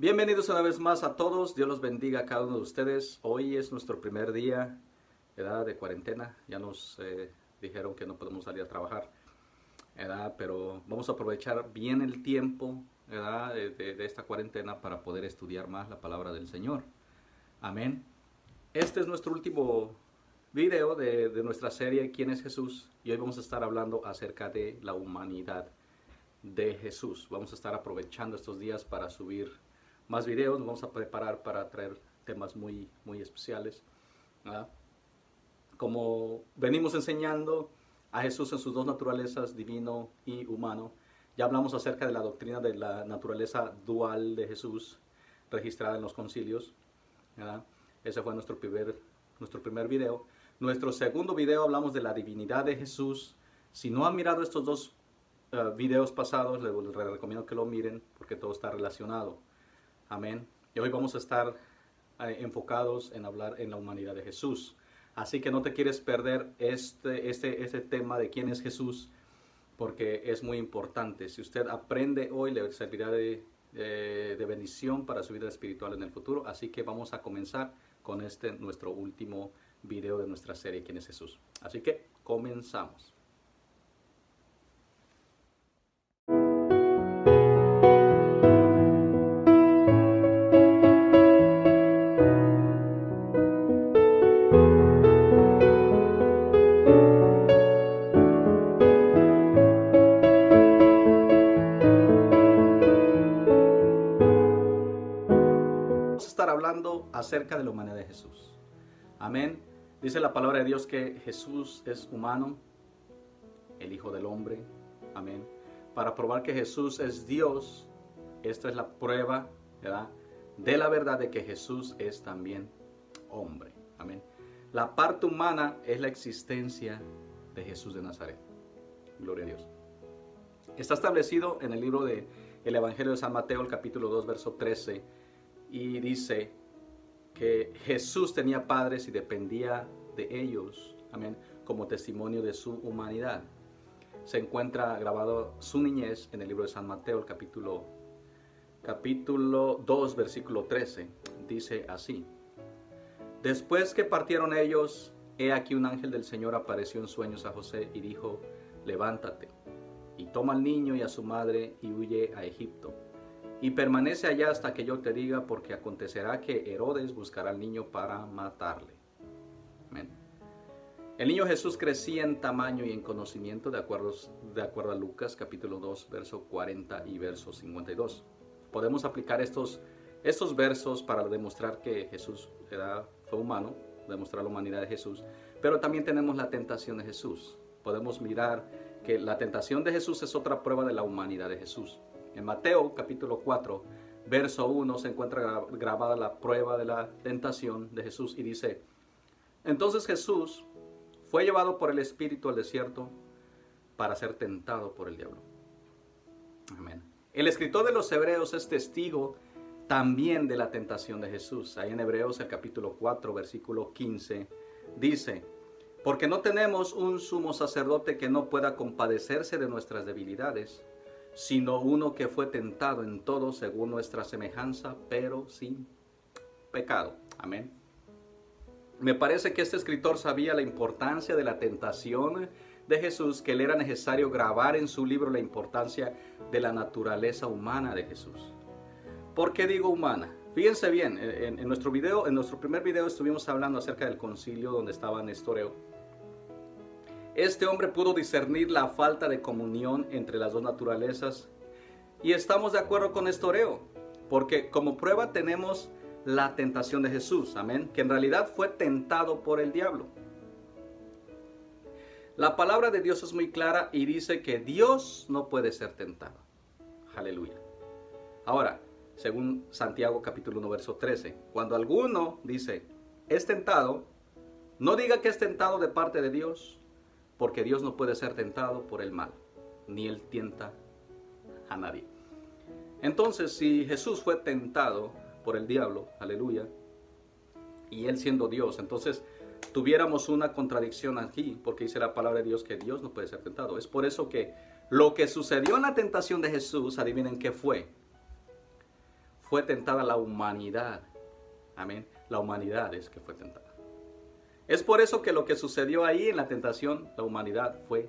Bienvenidos una vez más a todos, Dios los bendiga a cada uno de ustedes. Hoy es nuestro primer día, ¿verdad?, de cuarentena. Ya nos dijeron que no podemos salir a trabajar, ¿verdad?, pero vamos a aprovechar bien el tiempo, ¿verdad?, de esta cuarentena para poder estudiar más la palabra del Señor. Amén. Este es nuestro último video de nuestra serie ¿Quién es Jesús? Y hoy vamos a estar hablando acerca de la humanidad de Jesús. Vamos a estar aprovechando estos días para subir más videos. Nos vamos a preparar para traer temas muy especiales, ¿verdad? Como venimos enseñando a Jesús en sus dos naturalezas, divino y humano. Ya hablamos acerca de la doctrina de la naturaleza dual de Jesús, registrada en los concilios, ¿verdad? Ese fue nuestro primer video. Nuestro segundo video hablamos de la divinidad de Jesús. Si no han mirado estos dos videos pasados, les recomiendo que lo miren porque todo está relacionado. Amén. Y hoy vamos a estar enfocados en hablar en la humanidad de Jesús. Así que no te quieres perder este tema de quién es Jesús, porque es muy importante. Si usted aprende hoy, le servirá de bendición para su vida espiritual en el futuro. Así que vamos a comenzar con nuestro último video de nuestra serie ¿Quién es Jesús? Así que comenzamos. Hablando acerca de la humanidad de Jesús. Amén. Dice la palabra de Dios que Jesús es humano, el Hijo del Hombre. Amén. Para probar que Jesús es Dios, esta es la prueba, ¿verdad?, de la verdad de que Jesús es también hombre. Amén. La parte humana es la existencia de Jesús de Nazaret. Gloria a Dios. Está establecido en el libro del Evangelio de San Mateo, el capítulo 2, verso 13. Y dice que Jesús tenía padres y dependía de ellos, amén, como testimonio de su humanidad. Se encuentra grabado su niñez en el libro de San Mateo, el capítulo 2, versículo 13. Dice así: después que partieron ellos, he aquí un ángel del Señor apareció en sueños a José y dijo: levántate y toma al niño y a su madre y huye a Egipto. Y permanece allá hasta que yo te diga, porque acontecerá que Herodes buscará al niño para matarle. Amén. El niño Jesús crecía en tamaño y en conocimiento de acuerdo a Lucas capítulo 2, verso 40 y verso 52. Podemos aplicar estos versos para demostrar que Jesús fue humano, demostrar la humanidad de Jesús, pero también tenemos la tentación de Jesús. Podemos mirar que la tentación de Jesús es otra prueba de la humanidad de Jesús. En Mateo capítulo 4, verso 1 se encuentra grabada la prueba de la tentación de Jesús y dice: entonces Jesús fue llevado por el Espíritu al desierto para ser tentado por el diablo. Amén. El escritor de los Hebreos es testigo también de la tentación de Jesús. Ahí en Hebreos el capítulo 4, versículo 15 dice: porque no tenemos un sumo sacerdote que no pueda compadecerse de nuestras debilidades, sino uno que fue tentado en todo según nuestra semejanza, pero sin pecado. Amén. Me parece que este escritor sabía la importancia de la tentación de Jesús, que le era necesario grabar en su libro la importancia de la naturaleza humana de Jesús. ¿Por qué digo humana? Fíjense bien, en nuestro primer video estuvimos hablando acerca del concilio donde estaba Nestoreo. Este hombre pudo discernir la falta de comunión entre las dos naturalezas y estamos de acuerdo con Nestoreo, porque como prueba tenemos la tentación de Jesús, amén, que en realidad fue tentado por el diablo. La palabra de Dios es muy clara y dice que Dios no puede ser tentado. Aleluya. Ahora, según Santiago capítulo 1, verso 13, cuando alguno dice es tentado, no diga que es tentado de parte de Dios, porque Dios no puede ser tentado por el mal, ni Él tienta a nadie. Entonces, si Jesús fue tentado por el diablo, aleluya, y Él siendo Dios, entonces tuviéramos una contradicción aquí, porque dice la palabra de Dios que Dios no puede ser tentado. Es por eso que lo que sucedió en la tentación de Jesús, adivinen qué fue. fue tentada la humanidad. Amén. La humanidad es que fue tentada. Es por eso que lo que sucedió ahí en la tentación, la humanidad fue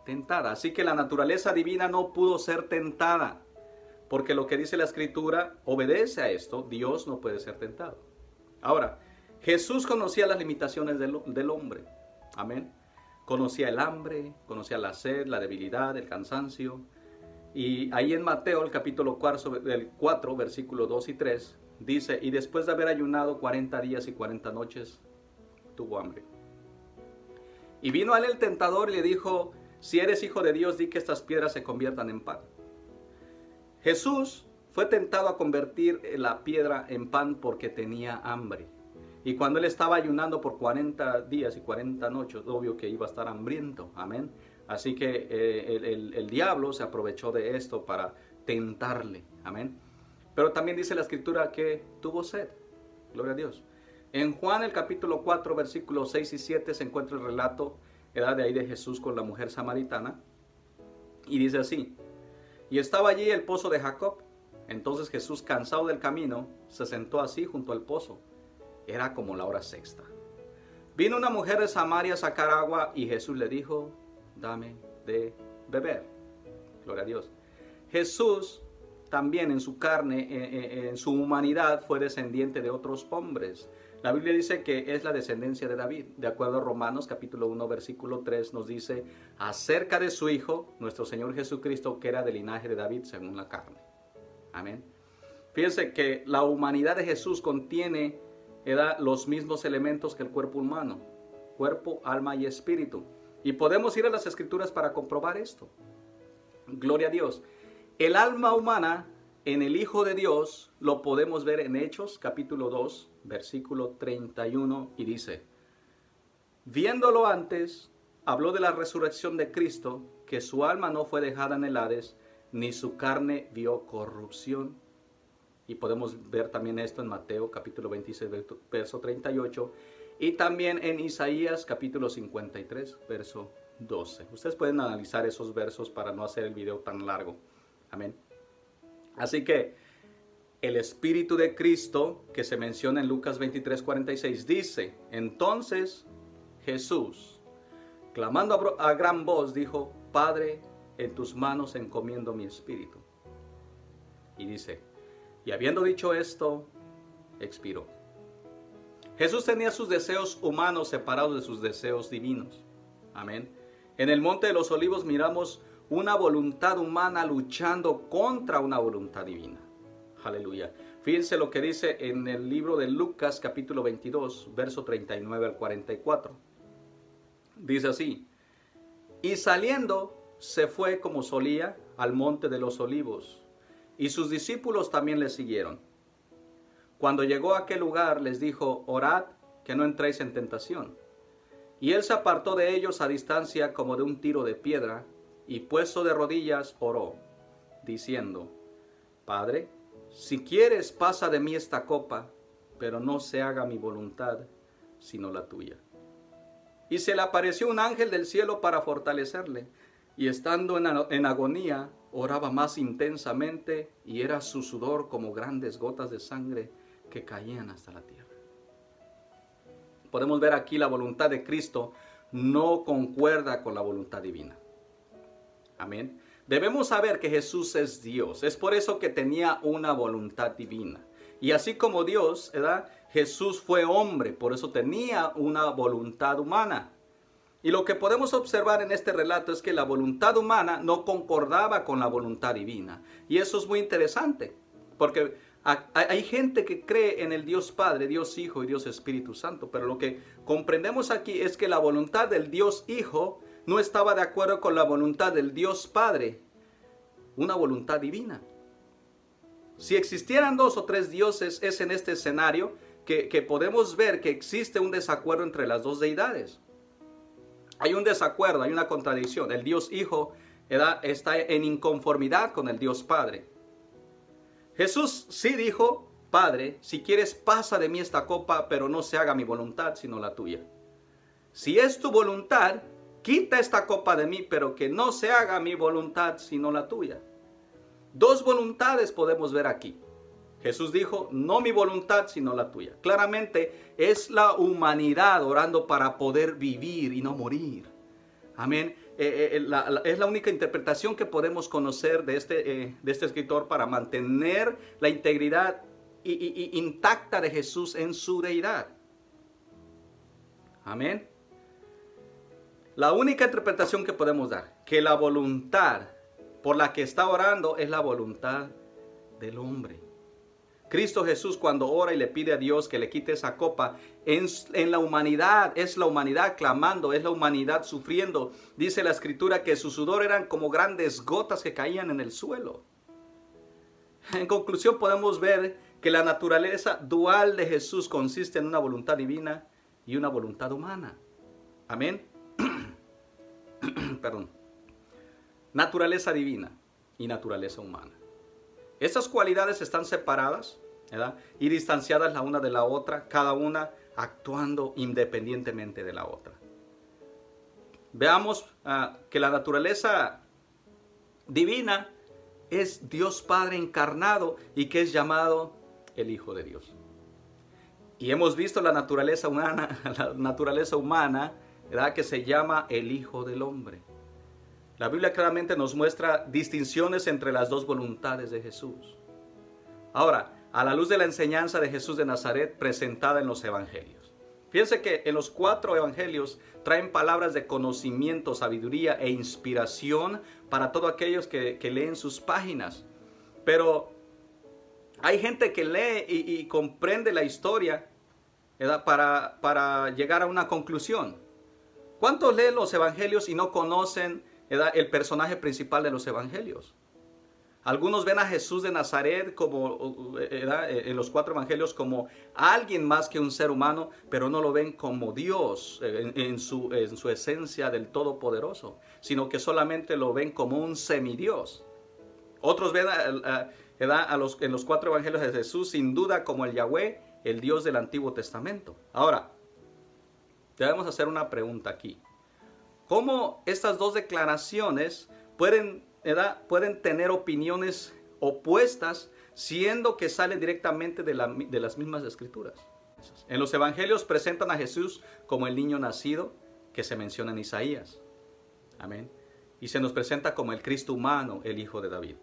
tentada. Así que la naturaleza divina no pudo ser tentada. Porque lo que dice la Escritura obedece a esto. Dios no puede ser tentado. Ahora, Jesús conocía las limitaciones del hombre. Amén. Conocía el hambre, conocía la sed, la debilidad, el cansancio. Y ahí en Mateo, el capítulo 4, versículos 2 y 3, dice, y después de haber ayunado 40 días y 40 noches, tuvo hambre. Y vino a él el tentador y le dijo, si eres hijo de Dios, di que estas piedras se conviertan en pan. Jesús fue tentado a convertir la piedra en pan porque tenía hambre. Y cuando él estaba ayunando por 40 días y 40 noches, obvio que iba a estar hambriento. Amén. Así que el diablo se aprovechó de esto para tentarle. Amén. Pero también dice la Escritura que tuvo sed. Gloria a Dios. En Juan el capítulo 4, versículos 6 y 7 se encuentra el relato de ahí de Jesús con la mujer samaritana. Y dice así, y estaba allí el pozo de Jacob. Entonces Jesús, cansado del camino, se sentó así junto al pozo. Era como la hora sexta. Vino una mujer de Samaria a sacar agua y Jesús le dijo, dame de beber. Gloria a Dios. Jesús también en su carne, en su humanidad, fue descendiente de otros hombres. La Biblia dice que es la descendencia de David. De acuerdo a Romanos capítulo 1 versículo 3 nos dice acerca de su Hijo, nuestro Señor Jesucristo, que era del linaje de David según la carne. Amén. Fíjense que la humanidad de Jesús contiene los mismos elementos que el cuerpo humano. Cuerpo, alma y espíritu. Y podemos ir a las Escrituras para comprobar esto. Gloria a Dios. El alma humana en el Hijo de Dios lo podemos ver en Hechos capítulo 2, versículo 31 y dice, viéndolo antes, habló de la resurrección de Cristo, que su alma no fue dejada en el Hades, ni su carne vio corrupción. Y podemos ver también esto en Mateo capítulo 26, verso 38, y también en Isaías capítulo 53, verso 12. Ustedes pueden analizar esos versos para no hacer el video tan largo. Amén. Así que el Espíritu de Cristo que se menciona en Lucas 23, 46 dice, entonces Jesús, clamando a gran voz, dijo, Padre, en tus manos encomiendo mi espíritu. Y dice, y habiendo dicho esto, expiró. Jesús tenía sus deseos humanos separados de sus deseos divinos. Amén. En el Monte de los Olivos miramos una voluntad humana luchando contra una voluntad divina. Aleluya. Fíjense lo que dice en el libro de Lucas capítulo 22, verso 39 al 44. Dice así, y saliendo se fue como solía al Monte de los Olivos, y sus discípulos también le siguieron. Cuando llegó a aquel lugar les dijo, orad que no entréis en tentación. Y él se apartó de ellos a distancia como de un tiro de piedra, y puesto de rodillas oró, diciendo, Padre, si quieres pasa de mí esta copa, pero no se haga mi voluntad, sino la tuya. Y se le apareció un ángel del cielo para fortalecerle, y estando en agonía, oraba más intensamente, y era su sudor como grandes gotas de sangre que caían hasta la tierra. Podemos ver aquí la voluntad de Cristo no concuerda con la voluntad divina. Amén. Debemos saber que Jesús es Dios. Es por eso que tenía una voluntad divina. Y así como Dios, ¿verdad? Jesús fue hombre, por eso tenía una voluntad humana. Y lo que podemos observar en este relato es que la voluntad humana no concordaba con la voluntad divina. Y eso es muy interesante, porque hay gente que cree en el Dios Padre, Dios Hijo y Dios Espíritu Santo. Pero lo que comprendemos aquí es que la voluntad del Dios Hijo no estaba de acuerdo con la voluntad del Dios Padre, una voluntad divina. Si existieran dos o tres dioses, es en este escenario que podemos ver que existe un desacuerdo entre las dos deidades. Hay un desacuerdo, hay una contradicción. El Dios Hijo está en inconformidad con el Dios Padre. Jesús sí dijo, Padre, si quieres pasa de mí esta copa, pero no se haga mi voluntad, sino la tuya. Si es tu voluntad, quita esta copa de mí, pero que no se haga mi voluntad, sino la tuya. Dos voluntades podemos ver aquí. Jesús dijo, no mi voluntad, sino la tuya. Claramente es la humanidad orando para poder vivir y no morir. Amén. Es la única interpretación que podemos conocer de este escritor para mantener la integridad intacta de Jesús en su deidad. Amén. La única interpretación que podemos dar, que la voluntad por la que está orando es la voluntad del hombre. Cristo Jesús, cuando ora y le pide a Dios que le quite esa copa, en la humanidad, es la humanidad clamando, es la humanidad sufriendo. Dice la Escritura que su sudor eran como grandes gotas que caían en el suelo. En conclusión, podemos ver que la naturaleza dual de Jesús consiste en una voluntad divina y una voluntad humana. Amén. Perdón. Naturaleza divina y naturaleza humana. Estas cualidades están separadas, ¿verdad?, y distanciadas la una de la otra, cada una actuando independientemente de la otra. Veamos que la naturaleza divina es Dios Padre encarnado y que es llamado el Hijo de Dios. Y hemos visto la naturaleza humana, ¿verdad?, que se llama el Hijo del Hombre. La Biblia claramente nos muestra distinciones entre las dos voluntades de Jesús. Ahora, a la luz de la enseñanza de Jesús de Nazaret presentada en los evangelios. Fíjense que en los 4 evangelios traen palabras de conocimiento, sabiduría e inspiración para todos aquellos que leen sus páginas. Pero hay gente que lee y comprende la historia, ¿verdad?, para llegar a una conclusión. ¿Cuántos leen los evangelios y no conocen, ¿verdad?, el personaje principal de los evangelios? Algunos ven a Jesús de Nazaret como, en los 4 evangelios como alguien más que un ser humano, pero no lo ven como Dios en su esencia del Todopoderoso, sino que solamente lo ven como un semidios. Otros ven en los 4 evangelios de Jesús sin duda como el Yahweh, el Dios del Antiguo Testamento. Ahora, debemos hacer una pregunta aquí. ¿Cómo estas dos declaraciones pueden tener opiniones opuestas, siendo que salen directamente de las mismas escrituras? En los evangelios presentan a Jesús como el niño nacido que se menciona en Isaías. Amén. Y se nos presenta como el Cristo humano, el Hijo de David.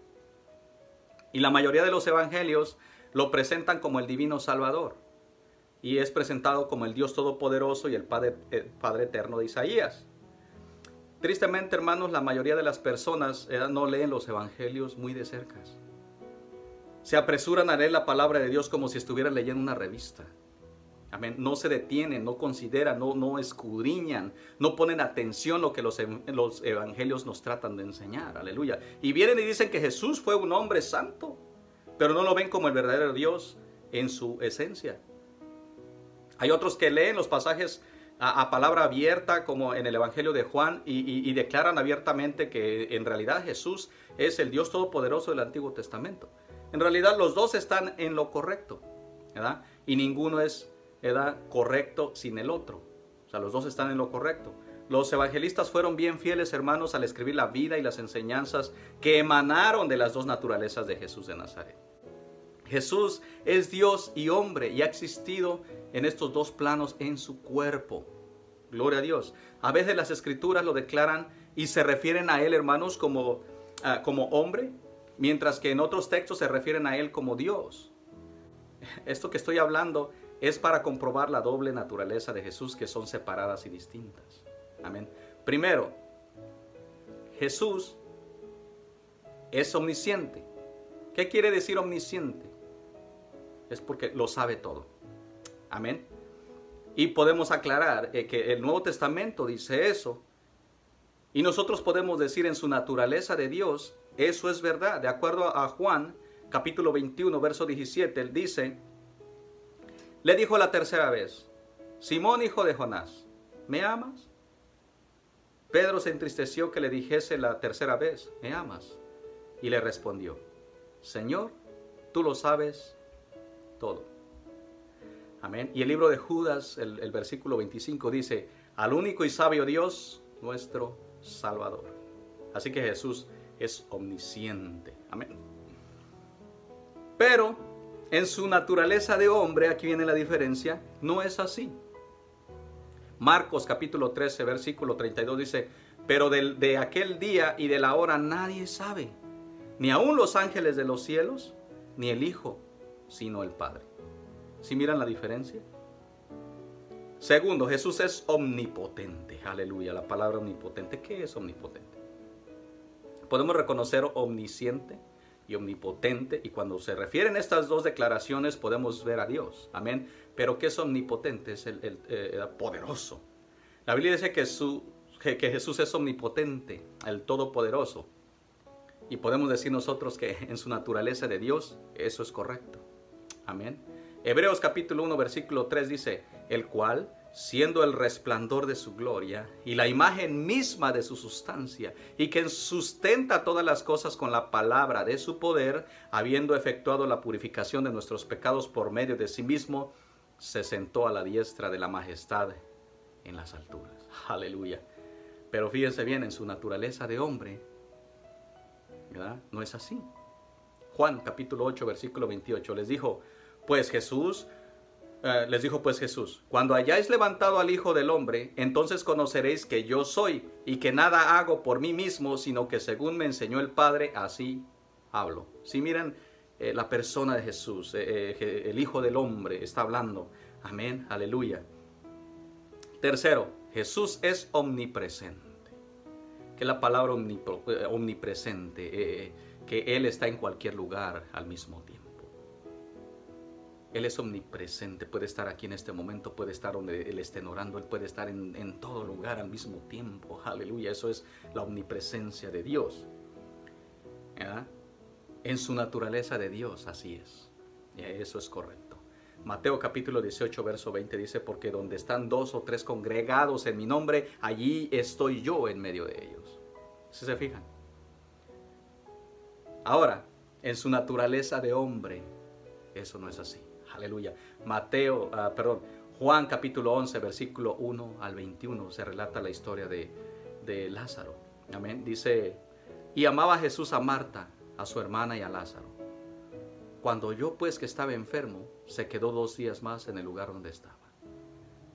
Y la mayoría de los evangelios lo presentan como el divino Salvador. Y es presentado como el Dios Todopoderoso y el Padre Eterno de Isaías. Tristemente, hermanos, la mayoría de las personas no leen los evangelios muy de cerca. Se apresuran a leer la palabra de Dios como si estuvieran leyendo una revista. Amén. No se detienen, no consideran, no escudriñan, no ponen atención a lo que los evangelios nos tratan de enseñar. Aleluya. Y vienen y dicen que Jesús fue un hombre santo, pero no lo ven como el verdadero Dios en su esencia. Hay otros que leen los pasajes a palabra abierta, como en el Evangelio de Juan, y declaran abiertamente que en realidad Jesús es el Dios Todopoderoso del Antiguo Testamento. En realidad los dos están en lo correcto, ¿verdad? Y ninguno es, ¿verdad?, correcto sin el otro. O sea, los dos están en lo correcto. Los evangelistas fueron bien fieles, hermanos, al escribir la vida y las enseñanzas que emanaron de las dos naturalezas de Jesús de Nazaret. Jesús es Dios y hombre y ha existido en estos dos planos en su cuerpo. Gloria a Dios. A veces las escrituras lo declaran y se refieren a él, hermanos, como hombre, mientras que en otros textos se refieren a él como Dios. Esto que estoy hablando es para comprobar la doble naturaleza de Jesús, que son separadas y distintas. Amén. Primero, Jesús es omnisciente. ¿Qué quiere decir omnisciente? Es porque lo sabe todo. Amén. Y podemos aclarar que el Nuevo Testamento dice eso. Y nosotros podemos decir en su naturaleza de Dios, eso es verdad. De acuerdo a Juan, capítulo 21, verso 17, él dice, le dijo la tercera vez, Simón, hijo de Jonás, ¿me amas? Pedro se entristeció que le dijese la tercera vez, ¿me amas? Y le respondió, Señor, tú lo sabes todo. Amén. Y el libro de Judas, el versículo 25 dice, al único y sabio Dios, nuestro Salvador. Así que Jesús es omnisciente. Amén. Pero En su naturaleza de hombre, aquí viene la diferencia, no es así. Marcos capítulo 13, versículo 32 dice, pero de aquel día y de la hora nadie sabe, ni aun los ángeles de los cielos, ni el Hijo, sino el Padre. ¿Sí miran la diferencia? Segundo, Jesús es omnipotente. Aleluya, la palabra omnipotente. ¿Qué es omnipotente? Podemos reconocer omnisciente y omnipotente, y cuando se refieren a estas dos declaraciones podemos ver a Dios. Amén. Pero ¿qué es omnipotente? Es el poderoso. La Biblia dice que Jesús es omnipotente, el todopoderoso. Y podemos decir nosotros que en su naturaleza de Dios eso es correcto. Amén. Hebreos capítulo 1 versículo 3 dice, el cual, siendo el resplandor de su gloria y la imagen misma de su sustancia, y que sustenta todas las cosas con la palabra de su poder, habiendo efectuado la purificación de nuestros pecados por medio de sí mismo, se sentó a la diestra de la majestad en las alturas. Aleluya. Pero fíjense bien, en su naturaleza de hombre, ¿verdad? No es así. Juan capítulo 8 versículo 28 les dijo pues Jesús, cuando hayáis levantado al Hijo del Hombre, entonces conoceréis que yo soy, y que nada hago por mí mismo, sino que según me enseñó el Padre, así hablo. Si miran la persona de Jesús, el Hijo del Hombre está hablando. Amén, aleluya. Tercero, Jesús es omnipresente. ¿Qué es la palabra omnipresente? Que Él está en cualquier lugar al mismo tiempo. Él es omnipresente, puede estar aquí en este momento, puede estar donde Él esté orando, Él puede estar en todo lugar al mismo tiempo. Aleluya, eso es la omnipresencia de Dios. ¿Verdad? En su naturaleza de Dios, así es. Eso es correcto. Mateo capítulo 18, verso 20 dice, porque donde están 2 o 3 congregados en mi nombre, allí estoy yo en medio de ellos. ¿Sí se fijan? Ahora, en su naturaleza de hombre, eso no es así. Aleluya. Juan capítulo 11, versículo 1 al 21, se relata la historia de Lázaro. Amén. Dice, y amaba Jesús a Marta, a su hermana y a Lázaro. Cuando oyó pues que estaba enfermo, se quedó 2 días más en el lugar donde estaba.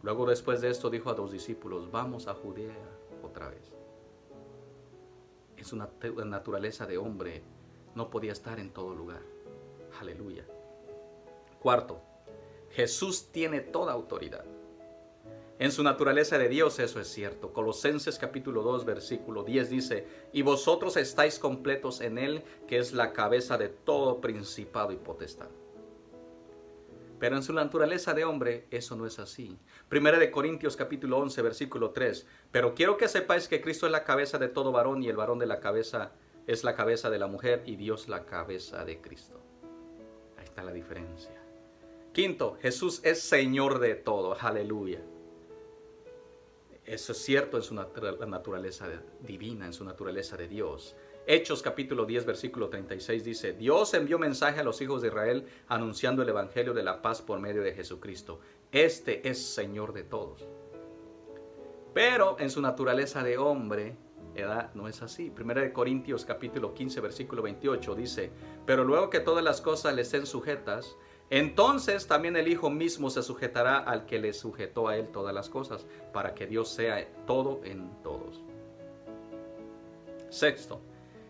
Luego después de esto dijo a los discípulos, vamos a Judea otra vez. En su naturaleza de hombre no podía estar en todo lugar. Aleluya. Cuarto, Jesús tiene toda autoridad. En su naturaleza de Dios eso es cierto. Colosenses capítulo 2 versículo 10 dice, y vosotros estáis completos en Él, que es la cabeza de todo principado y potestad. Pero en su naturaleza de hombre eso no es así. Primera de Corintios capítulo 11 versículo 3, pero quiero que sepáis que Cristo es la cabeza de todo varón, y el varón de la cabeza es la cabeza de la mujer, y Dios la cabeza de Cristo. Ahí está la diferencia. Quinto, Jesús es Señor de todo. Aleluya. Eso es cierto en su naturaleza divina, en su naturaleza de Dios. Hechos capítulo 10 versículo 36 dice, Dios envió mensaje a los hijos de Israel anunciando el evangelio de la paz por medio de Jesucristo. Este es Señor de todos. Pero en su naturaleza de hombre, ¿verdad? No es así. Primera de Corintios capítulo 15 versículo 28 dice, pero luego que todas las cosas le estén sujetas, entonces también el Hijo mismo se sujetará al que le sujetó a él todas las cosas, para que Dios sea todo en todos. Sexto,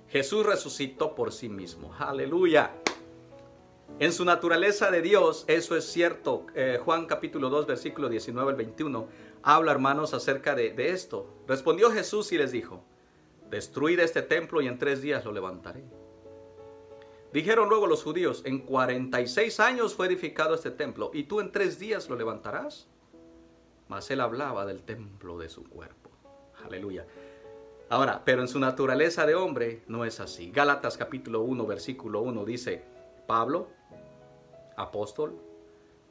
Jesús resucitó por sí mismo. Aleluya. En su naturaleza de Dios, eso es cierto. Juan capítulo 2 versículo 19 al 21 habla, hermanos, acerca de esto. Respondió Jesús y les dijo, destruid este templo y en 3 días lo levantaré. Dijeron luego los judíos, en 46 años fue edificado este templo, ¿y tú en 3 días lo levantarás? Mas él hablaba del templo de su cuerpo. Aleluya. Ahora, pero en su naturaleza de hombre no es así. Gálatas capítulo 1, versículo 1 dice, Pablo, apóstol,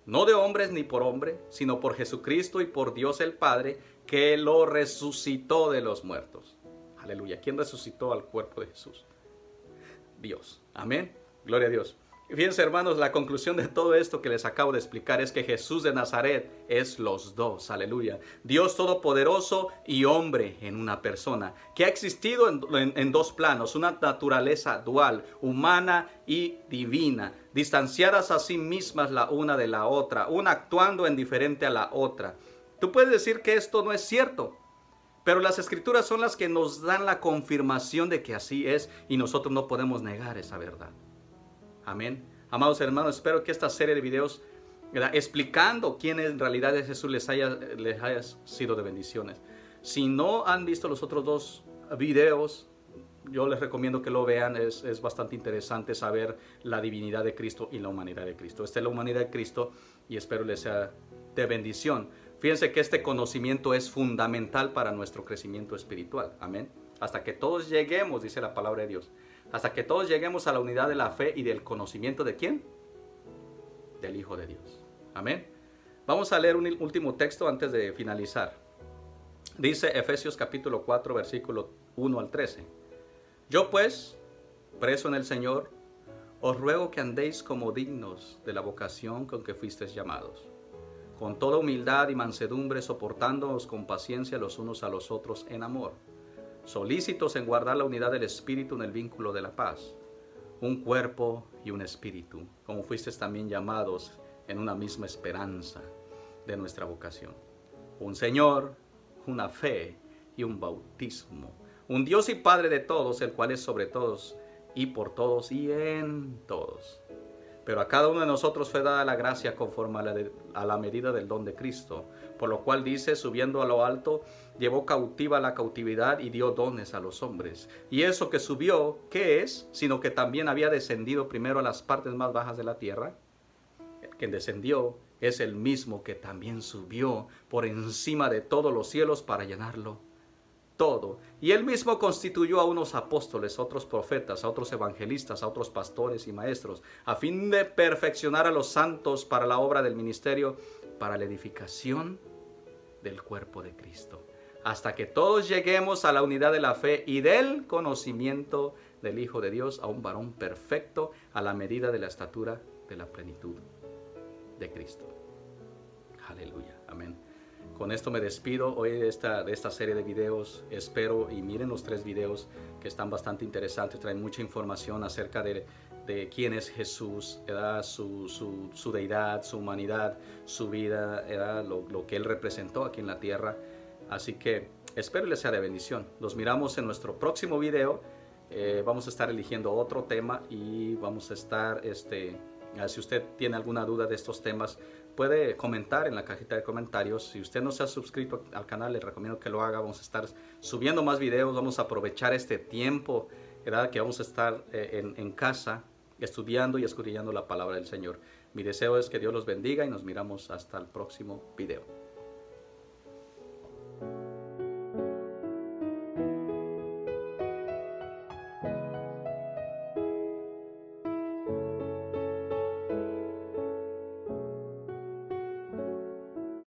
no de hombres ni por hombre, sino por Jesucristo y por Dios el Padre, que lo resucitó de los muertos. Aleluya. ¿Quién resucitó al cuerpo de Jesús? Dios. Amén. Gloria a Dios. Fíjense, hermanos, la conclusión de todo esto que les acabo de explicar es que Jesús de Nazaret es los dos, aleluya. Dios todopoderoso y hombre en una persona, que ha existido en dos planos, una naturaleza dual, humana y divina, distanciadas a sí mismas la una de la otra, una actuando en diferente a la otra. Tú puedes decir que esto no es cierto, pero las Escrituras son las que nos dan la confirmación de que así es y nosotros no podemos negar esa verdad. Amén. Amados hermanos, espero que esta serie de videos, ¿verdad?, explicando quién en realidad es Jesús les haya sido de bendiciones. Si no han visto los otros dos videos, yo les recomiendo que lo vean. Es bastante interesante saber la divinidad de Cristo y la humanidad de Cristo. Esta es la humanidad de Cristo y espero les sea de bendición. Fíjense que este conocimiento es fundamental para nuestro crecimiento espiritual. Amén. Hasta que todos lleguemos, dice la palabra de Dios, hasta que todos lleguemos a la unidad de la fe y del conocimiento ¿de quién? Del Hijo de Dios. Amén. Vamos a leer un último texto antes de finalizar. Dice Efesios capítulo 4, versículo 1 al 13. Yo pues, preso en el Señor, os ruego que andéis como dignos de la vocación con que fuisteis llamados, con toda humildad y mansedumbre, soportándoos con paciencia los unos a los otros en amor, solícitos en guardar la unidad del Espíritu en el vínculo de la paz, un cuerpo y un espíritu, como fuisteis también llamados en una misma esperanza de nuestra vocación. Un Señor, una fe y un bautismo, un Dios y Padre de todos, el cual es sobre todos y por todos y en todos. Pero a cada uno de nosotros fue dada la gracia conforme a la medida del don de Cristo. Por lo cual dice, subiendo a lo alto, llevó cautiva la cautividad y dio dones a los hombres. Y eso que subió, ¿qué es? Sino que también había descendido primero a las partes más bajas de la tierra. El que descendió es el mismo que también subió por encima de todos los cielos para llenarlo todo. Y él mismo constituyó a unos apóstoles, a otros profetas, a otros evangelistas, a otros pastores y maestros, a fin de perfeccionar a los santos para la obra del ministerio, para la edificación del cuerpo de Cristo, hasta que todos lleguemos a la unidad de la fe y del conocimiento del Hijo de Dios, a un varón perfecto, a la medida de la estatura de la plenitud de Cristo. Aleluya. Amén. Con esto me despido hoy de esta serie de videos. Espero y miren los 3 videos que están bastante interesantes. Traen mucha información acerca de quién es Jesús, su deidad, su humanidad, su vida, lo que Él representó aquí en la tierra. Así que espero les sea de bendición. Los miramos en nuestro próximo video. Vamos a estar eligiendo otro tema y vamos a estar, si usted tiene alguna duda de estos temas, puede comentar en la cajita de comentarios. Si usted no se ha suscrito al canal, le recomiendo que lo haga. Vamos a estar subiendo más videos. Vamos a aprovechar este tiempo, ¿verdad?, que vamos a estar en casa estudiando y escudriñando la palabra del Señor. Mi deseo es que Dios los bendiga y nos miramos hasta el próximo video.